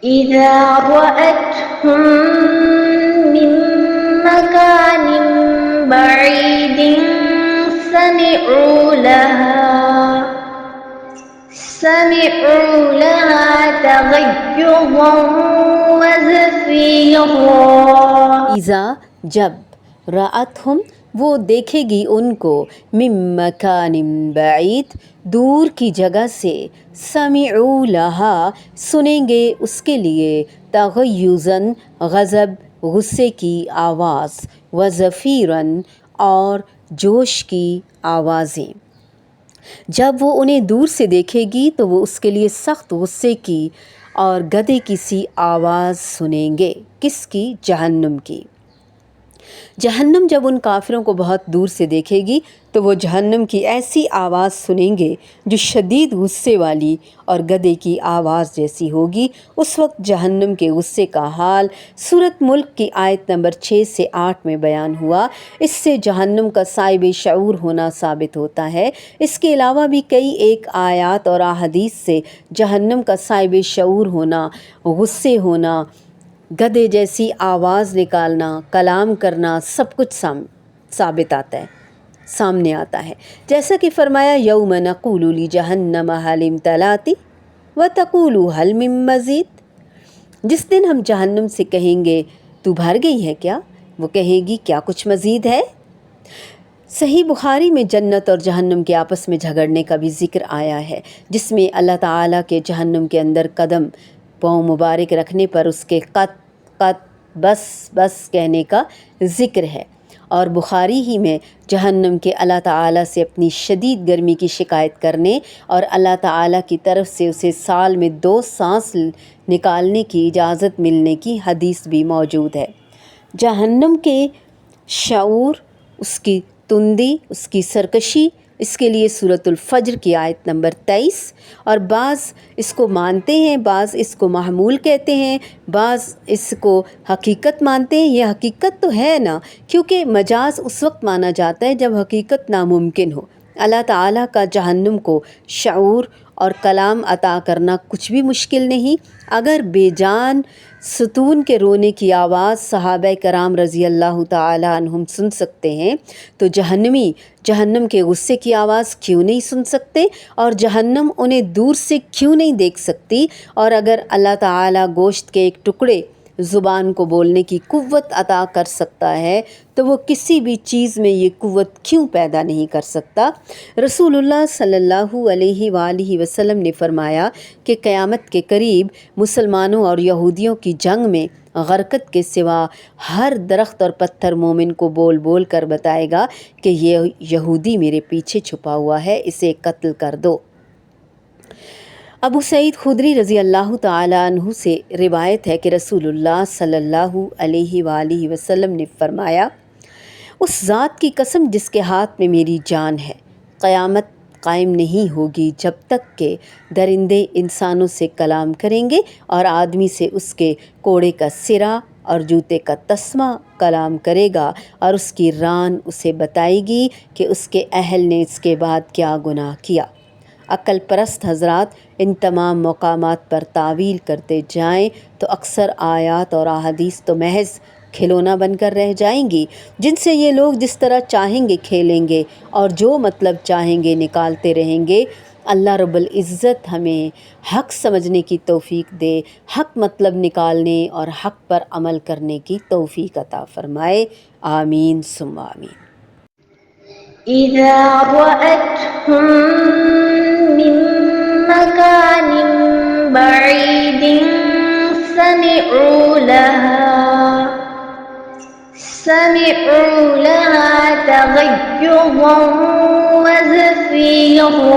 إذا رأتهم من مكان بعيد سمعوا لها تغيظا وزفيرا. ایزا جب، رأتہم وہ دیکھے گی ان کو، من مکان بعید دور کی جگہ سے، سمعوا لہا سنیں گے اس کے لیے، تغیظاً غضب غصے کی آواز، وزفیراً اور جوش کی آوازیں. جب وہ انہیں دور سے دیکھے گی تو وہ اس کے لیے سخت غصے کی اور گدھے کی سی آواز سنیں گے. کس کی؟ جہنم کی. جہنم جب ان کافروں کو بہت دور سے دیکھے گی تو وہ جہنم کی ایسی آواز سنیں گے جو شدید غصے والی اور گدھے کی آواز جیسی ہوگی. اس وقت جہنم کے غصے کا حال سورۃ ملک کی آیت نمبر 6 سے 8 میں بیان ہوا. اس سے جہنم کا صاحب شعور ہونا ثابت ہوتا ہے. اس کے علاوہ بھی کئی ایک آیات اور احادیث سے جہنم کا صاحب شعور ہونا، غصے ہونا، گدھے جیسی آواز نکالنا، کلام کرنا، سب کچھ ثابت آتا ہے، سامنے آتا ہے. جیسا کہ فرمایا یوم نقول لجہنم هل امتلأت وتقول هل من مزید. جس دن ہم جہنم سے کہیں گے تو بھر گئی ہے کیا؟ وہ کہے گی کیا کچھ مزید ہے؟ صحیح بخاری میں جنت اور جہنم کے آپس میں جھگڑنے کا بھی ذکر آیا ہے، جس میں اللہ تعالیٰ کے جہنم کے اندر قدم پاؤں مبارک رکھنے پر اس کے قط قط بس بس کہنے کا ذکر ہے. اور بخاری ہی میں جہنم کے اللہ تعالیٰ سے اپنی شدید گرمی کی شکایت کرنے اور اللہ تعالیٰ کی طرف سے اسے سال میں 2 سانس نکالنے کی اجازت ملنے کی حدیث بھی موجود ہے. جہنم کے شعور، اس کی تندی، اس کی سرکشی، اس کے لیے سورۃ الفجر کی آیت نمبر 23. اور بعض اس کو مانتے ہیں، بعض اس کو محمول کہتے ہیں، بعض اس کو حقیقت مانتے ہیں. یہ حقیقت تو ہے نا، کیونکہ مجاز اس وقت مانا جاتا ہے جب حقیقت ناممکن ہو. اللہ تعالیٰ کا جہنم کو شعور اور کلام عطا کرنا کچھ بھی مشکل نہیں. اگر بے جان ستون کے رونے کی آواز صحابہ کرام رضی اللہ تعالی عنہم سن سکتے ہیں تو جہنمی جہنم کے غصے کی آواز کیوں نہیں سن سکتے، اور جہنم انہیں دور سے کیوں نہیں دیکھ سکتی؟ اور اگر اللہ تعالیٰ گوشت کے ایک ٹکڑے زبان کو بولنے کی قوت عطا کر سکتا ہے تو وہ کسی بھی چیز میں یہ قوت کیوں پیدا نہیں کر سکتا؟ رسول اللہ صلی اللہ علیہ وآلہ وسلم نے فرمایا کہ قیامت کے قریب مسلمانوں اور یہودیوں کی جنگ میں غرقت کے سوا ہر درخت اور پتھر مومن کو بول بول کر بتائے گا کہ یہ یہودی میرے پیچھے چھپا ہوا ہے، اسے قتل کر دو. ابو سعید خدری رضی اللہ تعالیٰ عنہ سے روایت ہے کہ رسول اللہ صلی اللہ علیہ وآلہ وسلم نے فرمایا، اس ذات کی قسم جس کے ہاتھ میں میری جان ہے، قیامت قائم نہیں ہوگی جب تک کہ درندے انسانوں سے کلام کریں گے اور آدمی سے اس کے کوڑے کا سرا اور جوتے کا تسمہ کلام کرے گا، اور اس کی ران اسے بتائے گی کہ اس کے اہل نے اس کے بعد کیا گناہ کیا. عقل پرست حضرات ان تمام مقامات پر تعویل کرتے جائیں تو اکثر آیات اور احادیث تو محض کھلونا بن کر رہ جائیں گی، جن سے یہ لوگ جس طرح چاہیں گے کھیلیں گے اور جو مطلب چاہیں گے نکالتے رہیں گے. اللہ رب العزت ہمیں حق سمجھنے کی توفیق دے، حق مطلب نکالنے اور حق پر عمل کرنے کی توفیق عطا فرمائے. آمین ثم آمین. إذا رأتهم من مكان بعيد سمعوا لها تغيظا وزفيرا.